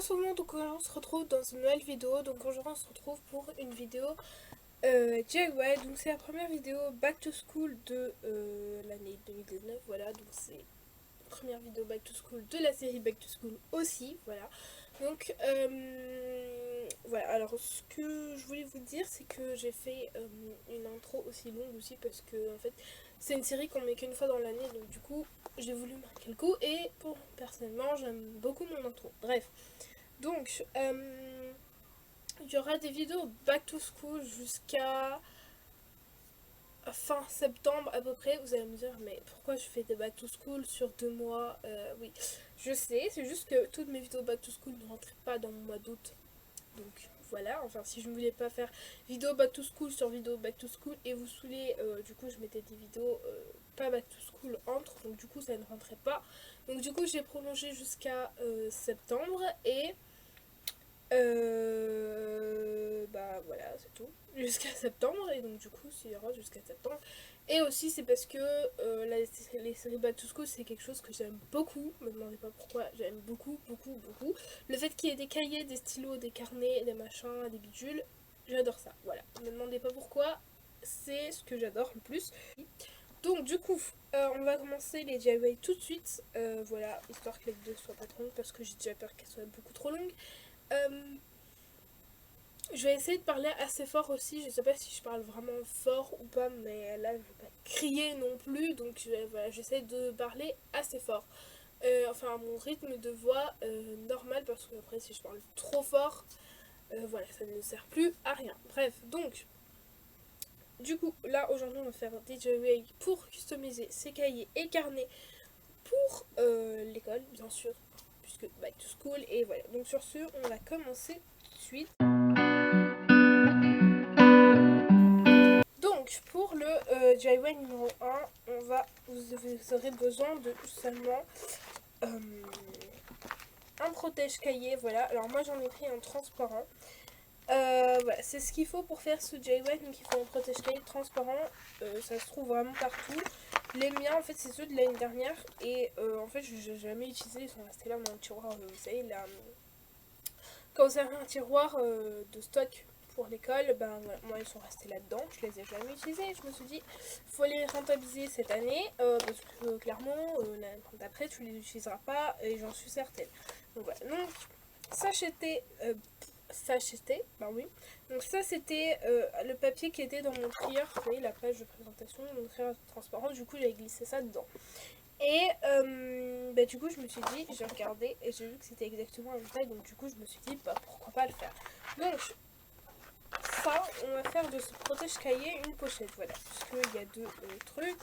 ce moment, donc on se retrouve dans une nouvelle vidéo. Donc aujourd'hui on se retrouve pour une vidéo DIY. Donc c'est la première vidéo Back to School de l'année 2019. Voilà, donc c'est la première vidéo Back to School de la série Back to School aussi. Voilà. Donc voilà, alors ce que je voulais vous dire, c'est que j'ai fait une intro aussi longue aussi parce que en fait c'est une série qu'on met qu'une fois dans l'année, donc du coup j'ai voulu marquer le coup et pour personnellement j'aime beaucoup mon intro. Bref, donc il y aura des vidéos back to school jusqu'à fin septembre à peu près. Vous allez me dire mais pourquoi je fais des back to school sur 2 mois? Oui, je sais, c'est juste que toutes mes vidéos back to school ne rentraient pas dans mon mois d'août. Donc voilà, enfin si je ne voulais pas faire vidéo back to school sur vidéo back to school et vous saouler, du coup je mettais des vidéos pas back to school entre, donc du coup ça ne rentrait pas. Donc du coup j'ai prolongé jusqu'à septembre et bah voilà c'est tout. Jusqu'à septembre et donc du coup c'est ira jusqu'à septembre. Et aussi c'est parce que les séries back to school c'est quelque chose que j'aime beaucoup. Me demandez pas pourquoi, j'aime beaucoup beaucoup beaucoup. Le fait qu'il y ait des cahiers, des stylos, des carnets, des machins, des bidules, j'adore ça. Voilà, me demandez pas pourquoi, c'est ce que j'adore le plus. Donc du coup on va commencer les DIY tout de suite. Voilà, histoire que les vidéos soient pas trop longues parce que j'ai déjà peur qu'elles soient beaucoup trop longues. Je vais essayer de parler assez fort aussi. Je sais pas si je parle vraiment fort ou pas, mais là je vais pas crier non plus. Donc voilà, j'essaie de parler assez fort. Enfin, à mon rythme de voix normal, parce que après, si je parle trop fort, voilà, ça ne sert plus à rien. Bref, donc, du coup, là aujourd'hui, on va faire DJI pour customiser ses cahiers et carnets pour l'école, bien sûr, puisque back to school. Et voilà, donc sur ce, on va commencer tout de suite. Donc pour le DIY numéro 1, vous aurez besoin de seulement un protège cahier. Voilà, alors moi j'en ai pris un transparent. Voilà, c'est ce qu'il faut pour faire ce DIY. Donc il faut un protège cahier transparent. Ça se trouve vraiment partout. Les miens en fait c'est ceux de l'année dernière. Et en fait je les ai jamais utilisés. Ils sont restés là dans le tiroir. Vous savez là, quand vous avez un tiroir de stock pour l'école, ben voilà, moi ils sont restés là-dedans, je les ai jamais utilisés. Je me suis dit, faut les rentabiliser cette année parce que clairement, l'année d'après tu les utiliseras pas et j'en suis certaine. Donc voilà, donc sachetez, ben oui. Donc ça c'était le papier qui était dans mon trieur, vous voyez la page de présentation, mon trieur transparent, du coup j'avais glissé ça dedans. Et bah, du coup je me suis dit, j'ai regardé et j'ai vu que c'était exactement la même taille, donc du coup je me suis dit bah pourquoi pas le faire. Donc ça, on va faire de ce protège cahier une pochette, voilà, puisqu'il y a deux trucs,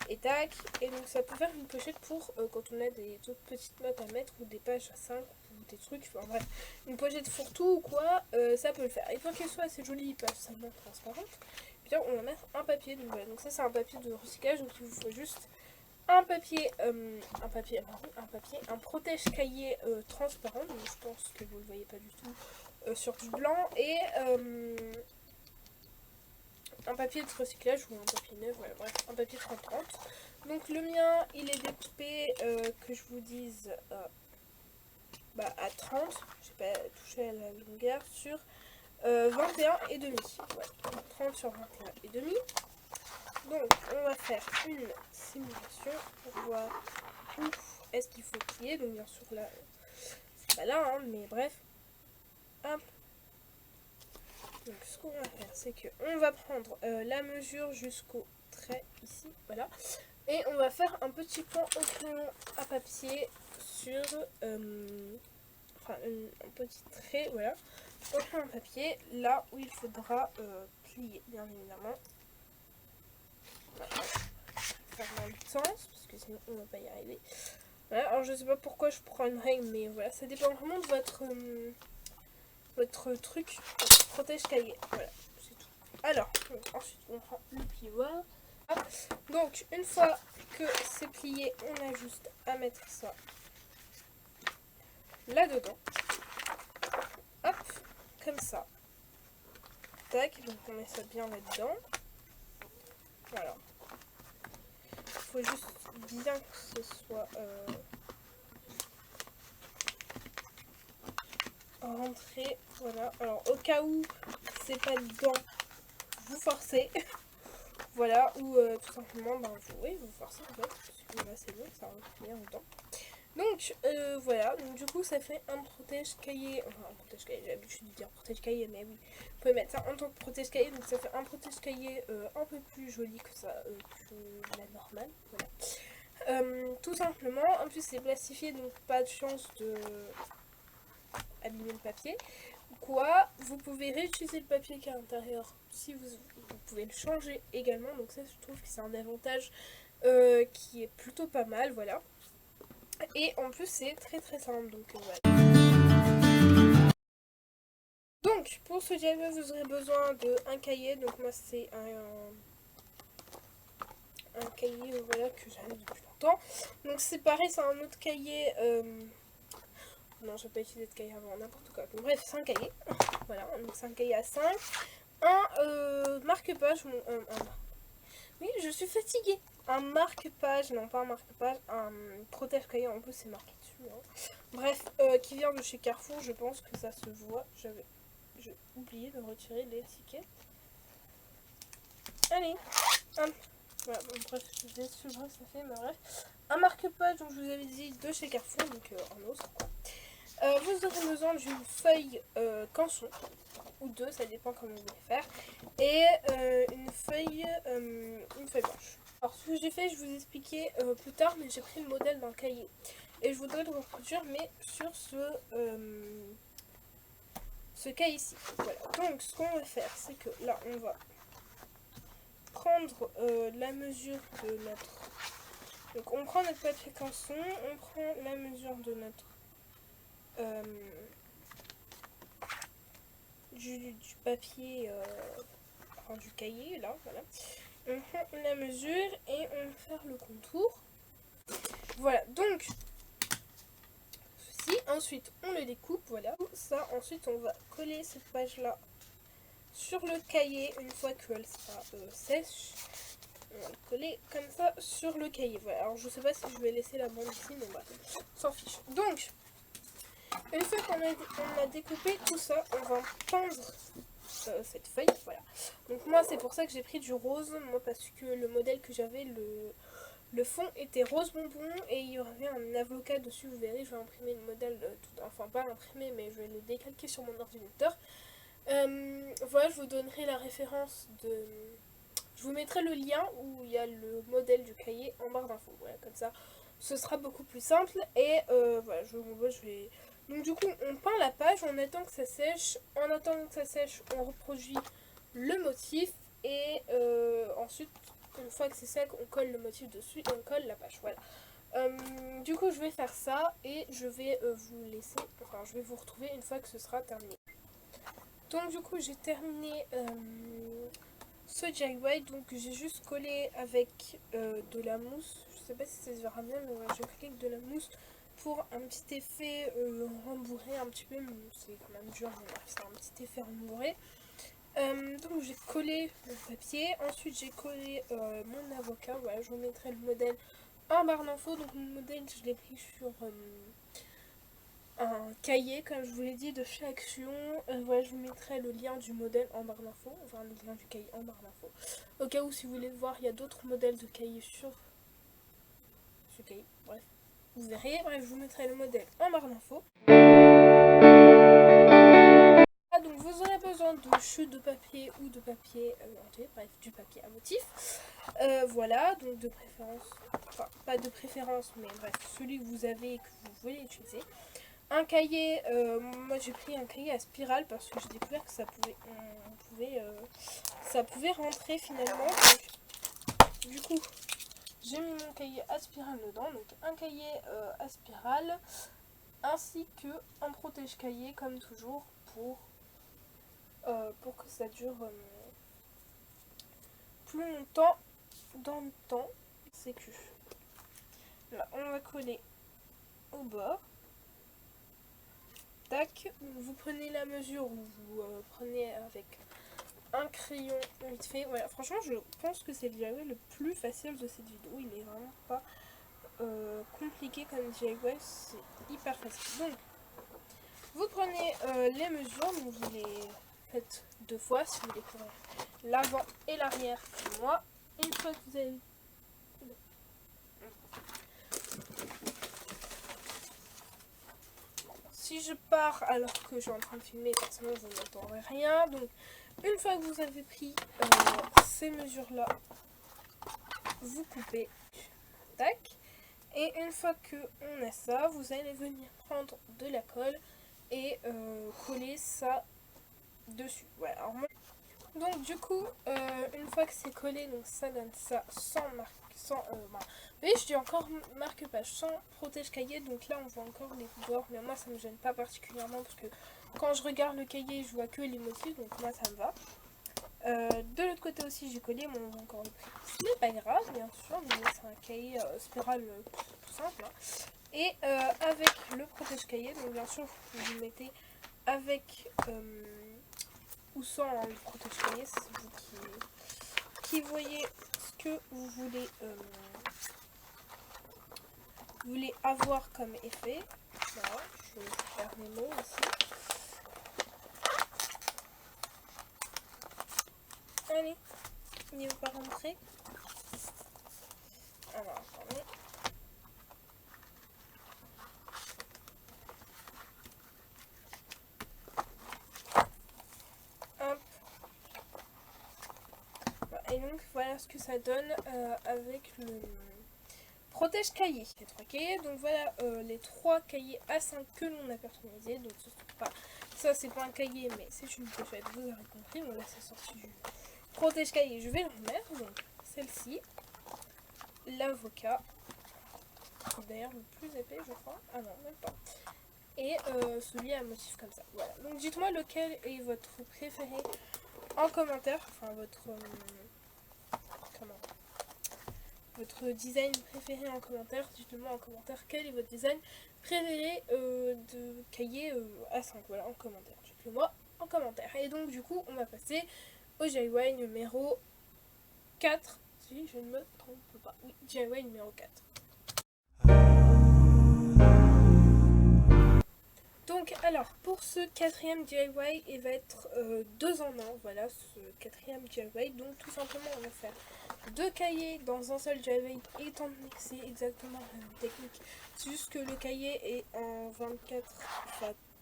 et tac, et donc ça peut faire une pochette pour quand on a des autres petites notes à mettre, ou des pages à 5, ou des trucs, enfin bref, une pochette fourre-tout ou quoi, ça peut le faire. Et pour qu'elle soit assez jolie, pas seulement transparente, eh bien on va mettre un papier, donc voilà, donc ça c'est un papier de recyclage, donc il vous faut juste un protège cahier transparent, donc je pense que vous ne le voyez pas du tout sur du blanc, et un papier de recyclage ou un papier neuf, voilà, bref, un papier 30-30. Donc le mien, il est découpé, que je vous dise, à 30, j'ai pas touché à la longueur, sur 21 et demi, ouais, 30 sur 21 et demi. Donc on va faire une simulation pour voir où est-ce qu'il faut plier. Donc bien sûr là, c'est pas là, hein, mais bref. Hop. Donc ce qu'on va faire, c'est que on va prendre la mesure jusqu'au trait ici, voilà. Et on va faire un petit point au crayon à papier sur, enfin un petit trait, voilà, au crayon à papier, là où il faudra plier, bien évidemment. Voilà. Faire dans le sens, parce que sinon on va pas y arriver. Voilà, alors je sais pas pourquoi je prends une règle, mais voilà, ça dépend vraiment de votre truc, votre protège cahier. Voilà, c'est tout. Alors, ensuite on prend le plioir. Donc une fois que c'est plié, on a juste à mettre ça là-dedans. Hop, comme ça. Tac, donc on met ça bien là-dedans. Voilà. Il faut juste bien que ce soit rentrer. Voilà, alors au cas où c'est pas dedans, vous forcez. Voilà, ou tout simplement, vous forcez en fait, parce que là c'est bon, ça va tenir longtemps. Donc voilà, donc du coup ça fait un protège-cahier, enfin un protège-cahier, j'ai l'habitude de dire protège-cahier, mais oui, vous pouvez mettre ça en tant que protège-cahier, donc ça fait un protège-cahier un peu plus joli que ça, que la normale, voilà. Tout simplement, en plus c'est plastifié, donc pas de chance de abîmer le papier. Quoi, vous pouvez réutiliser le papier qui est à l'intérieur si vous pouvez le changer également, donc ça je trouve que c'est un avantage qui est plutôt pas mal, voilà. Et en plus c'est très simple, donc voilà. Donc pour ce diagramme vous aurez besoin d'un cahier, donc moi c'est un cahier voilà, que j'avais depuis longtemps. Donc c'est pareil, c'est un autre cahier, non je vais pas utiliser de cahier avant, n'importe quoi. Donc, bref c'est un cahier, voilà, donc c'est un cahier à 5. Un marque-page, oui je suis fatiguée. Un marque-page, non pas un marque-page, un protège-cahier, en plus c'est marqué dessus. Hein. Bref, qui vient de chez Carrefour, je pense que ça se voit. J'ai oublié de retirer l'étiquette. Allez, voilà, bon, bref, je sais pas ce que ça fait, mais bref. Un marque-page, donc je vous avais dit, de chez Carrefour, donc un autre quoi. Vous aurez besoin d'une feuille canson, ou deux, ça dépend comment vous voulez faire, et une feuille blanche. Alors ce que j'ai fait, je vous expliquer plus tard, mais j'ai pris le modèle d'un cahier. Et je vous donne reproduire, mais sur ce cas ici. Voilà. Donc ce qu'on va faire, c'est que là, on va prendre la mesure de notre... Donc on prend notre papier canson, on prend la mesure de notre... du papier... enfin du cahier, là, voilà. On prend la mesure et on va faire le contour. Voilà, donc... ceci, ensuite on le découpe, voilà. Ça, ensuite on va coller cette page-là sur le cahier une fois qu'elle sera sèche. On va le coller comme ça sur le cahier. Voilà. Alors je sais pas si je vais laisser la bande ici, mais bah, on s'en fiche. Donc, une fois qu'on a découpé tout ça, on va peindre cette feuille. Voilà. Donc moi c'est pour ça que j'ai pris du rose, moi parce que le modèle que j'avais, le fond était rose bonbon et il y avait un avocat dessus. Vous verrez, je vais imprimer le modèle, enfin pas l'imprimer, mais je vais le décalquer sur mon ordinateur. Voilà, je vous donnerai la référence de... Je vous mettrai le lien où il y a le modèle du cahier en barre d'infos. Voilà, comme ça, ce sera beaucoup plus simple. Et voilà, je vais... Donc du coup, on peint la page, on attend que ça sèche. En attendant que ça sèche, on reproduit le motif. Et ensuite, une fois que c'est sec, on colle le motif dessus et on colle la page. Voilà. Du coup, je vais faire ça et je vais vous laisser... Enfin, je vais vous retrouver une fois que ce sera terminé. Donc du coup j'ai terminé ce DIY, donc j'ai juste collé avec de la mousse. Je sais pas si ça se verra bien, mais ouais, j'ai collé avec de la mousse pour un petit effet rembourré un petit peu, mais c'est quand même dur, mais bref, c'est un petit effet rembourré. Donc j'ai collé le papier, ensuite j'ai collé mon avocat, voilà, je vous mettrai le modèle en barre d'infos. Donc le modèle je l'ai pris sur un cahier, comme je vous l'ai dit, de chez Action. Voilà, je vous mettrai le lien du modèle en barre d'infos, enfin le lien du cahier en barre d'infos. Au cas où, si vous voulez voir, il y a d'autres modèles de cahiers sur ce cahier. Bref, vous verrez. Bref, je vous mettrai le modèle en barre d'infos. Ah, donc vous aurez besoin de chutes de papier ou de papier hanté, bref, du papier à motif. Voilà, donc de préférence, enfin pas de préférence, mais bref, celui que vous avez et que vous voulez utiliser. Un cahier, moi j'ai pris un cahier à spirale parce que j'ai découvert que ça pouvait rentrer finalement. Donc, du coup, j'ai mis mon cahier à spirale dedans. Donc un cahier à spirale ainsi que un protège-cahier comme toujours pour que ça dure plus longtemps dans le temps. C'est que là, on va coller au bord. Tac, vous prenez la mesure ou vous prenez avec un crayon vite fait. Voilà, franchement je pense que c'est le DIY le plus facile de cette vidéo. Il est vraiment pas compliqué comme DIY, c'est hyper facile. Donc Vous prenez les mesures, donc vous les faites 2 fois si vous voulez courir l'avant et l'arrière comme moi. Et une fois que vous avez... Si je pars alors que je suis en train de filmer, forcément vous n'entendrez rien. Donc une fois que vous avez pris ces mesures-là, vous coupez. Tac. Et une fois que on a ça, vous allez venir prendre de la colle et coller ça dessus. Voilà. Alors, donc du coup, une fois que c'est collé, donc ça donne ça sans marque, sans... oui, je dis encore marque-page, sans protège-cahier. Donc là, on voit encore les bords, mais moi, ça me gêne pas particulièrement parce que quand je regarde le cahier, je vois que les motifs, donc moi, ça me va. De l'autre côté aussi, j'ai collé, mais on voit encore le prix. Ce n'est pas grave, bien sûr, mais c'est un cahier spirale tout simple. Hein. Et avec le protège-cahier, donc bien sûr, vous le mettez avec... ou sans le protège-cahier, c'est vous qui voyez ce que vous voulez avoir comme effet. Voilà, je vais faire mes mots aussi. Allez, il ne veut pas rentrer. Alors, attendez. Hop. Et donc, voilà ce que ça donne avec le protège-cahier. Les 3 cahiers, donc voilà les 3 cahiers A5 que l'on a personnalisés. Donc, ça, c'est pas un cahier, mais c'est une pochette, vous aurez compris. Donc là, c'est sorti du protège-cahier. Je vais le remettre. Donc, celle-ci, l'avocat, d'ailleurs le plus épais, je crois. Ah non, même pas. Et celui à motif comme ça. Voilà. Donc, dites-moi lequel est votre préféré en commentaire. Enfin, votre design préféré en commentaire. Dites-moi en commentaire quel est votre design préféré de cahier A5. Voilà, en commentaire. Dites-le moi en commentaire. Et donc, du coup, on va passer au DIY numéro 4. Si je ne me trompe pas. Oui, DIY numéro 4. Donc, alors, pour ce 4e DIY, il va être 2 en 1. Voilà, ce 4e DIY. Donc, tout simplement, on va faire 2 cahiers dans un seul DIY, étant donné que c'est exactement la même technique. C'est juste que le cahier est en 24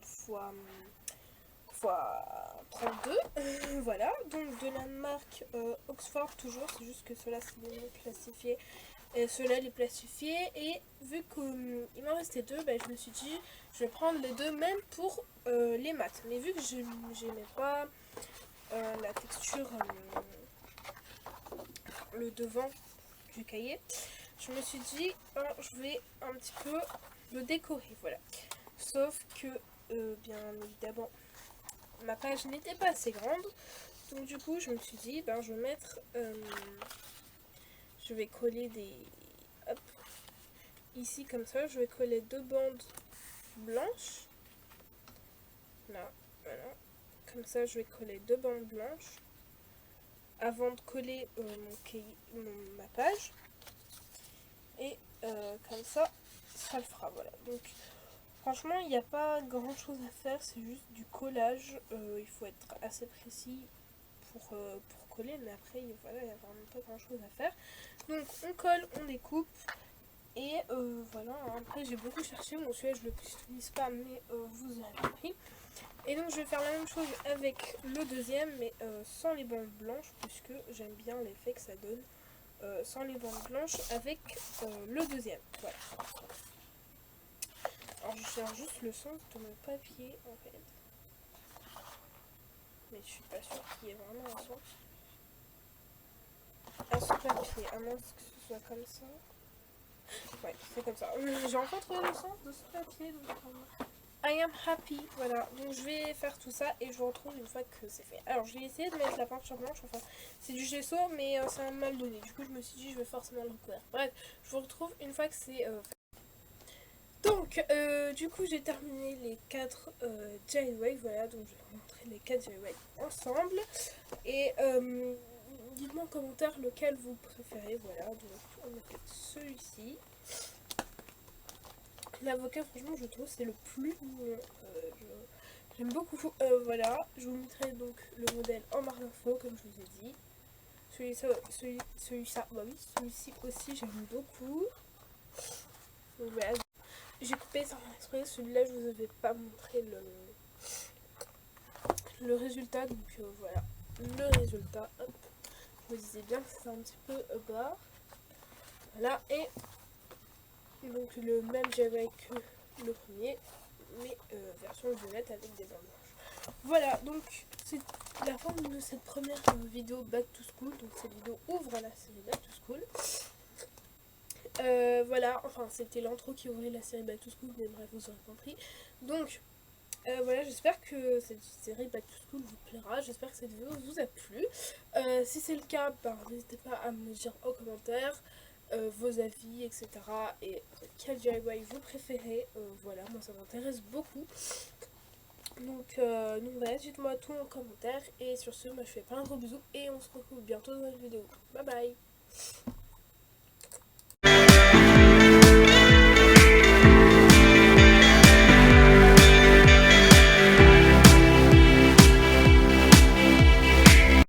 fois 32. Voilà, donc de la marque Oxford toujours. C'est juste que ceux-là, c'est des noms classifiés. Et ceux-là, les plastifiés. Et vu qu'il m'en restait 2, bah, je me suis dit, je vais prendre les 2 même pour les maths. Mais vu que je n'aimais pas la texture, le devant du cahier, je me suis dit, je vais un petit peu le décorer. Voilà. Sauf que, bien évidemment, ma page n'était pas assez grande. Donc du coup, je me suis dit, je vais mettre... je vais coller des... Hop. Ici, comme ça, je vais coller 2 bandes blanches. Là, voilà. Comme ça, je vais coller 2 bandes blanches. Avant de coller ma page. Et comme ça, ça le fera. Voilà. Donc, franchement, il n'y a pas grand chose à faire. C'est juste du collage. Il faut être assez précis pour coller. Mais après, voilà, il n'y a vraiment pas grand chose à faire. Donc, on colle, on découpe. Et voilà, après j'ai beaucoup cherché, bon celui-là je le customise pas, mais vous avez compris. Et donc je vais faire la même chose avec le deuxième, mais sans les bandes blanches, puisque j'aime bien l'effet que ça donne sans les bandes blanches avec le deuxième. Voilà. Alors je cherche juste le sens de mon papier en fait. Mais je suis pas sûre qu'il y ait vraiment un sens. À ce papier, à moins que ce soit comme ça. Ouais, c'est comme ça. J'ai encore trouvé le sens de ce papier, donc I am happy. Voilà, donc je vais faire tout ça et je vous retrouve une fois que c'est fait. Alors, je vais essayer de mettre la peinture blanche. Enfin, c'est du gesso, mais ça m'a mal donné. Du coup, je me suis dit, je vais forcément le recouvrir. Bref, je vous retrouve une fois que c'est fait. Donc, du coup, j'ai terminé les 4 DIY. Voilà, donc je vais vous montrer les 4 DIY ensemble. Et dites-moi en commentaire lequel vous préférez. Voilà, donc on a fait celui-ci. L'avocat, franchement, je trouve c'est le plus mignon. J'aime beaucoup. Voilà, je vous mettrai donc le modèle en barre d'infos, comme je vous ai dit. Bah oui, celui-ci aussi, j'aime beaucoup. Donc voilà, j'ai coupé sans faire exprès. Celui-là, je vous avais pas montré le résultat. Donc voilà, le résultat. Hop. Je me disais bien que c'est un petit peu bas. Voilà, et donc le même j'avais que le premier, mais version violette avec des bandes blanches. Voilà, donc c'est la fin de cette première vidéo Back to School. Donc cette vidéo ouvre la série Back to School. Voilà, enfin c'était l'intro qui ouvrait la série Back to School, mais bref, vous aurez compris. Donc voilà, j'espère que cette série Back to School vous plaira, j'espère que cette vidéo vous a plu. Si c'est le cas, ben, n'hésitez pas à me dire en commentaire vos avis, etc. Et quel DIY vous préférez. Voilà, moi ça m'intéresse beaucoup. Donc voilà, dites-moi tout en commentaire. Et sur ce, moi je fais plein de gros bisous et on se retrouve bientôt dans une vidéo. Bye bye.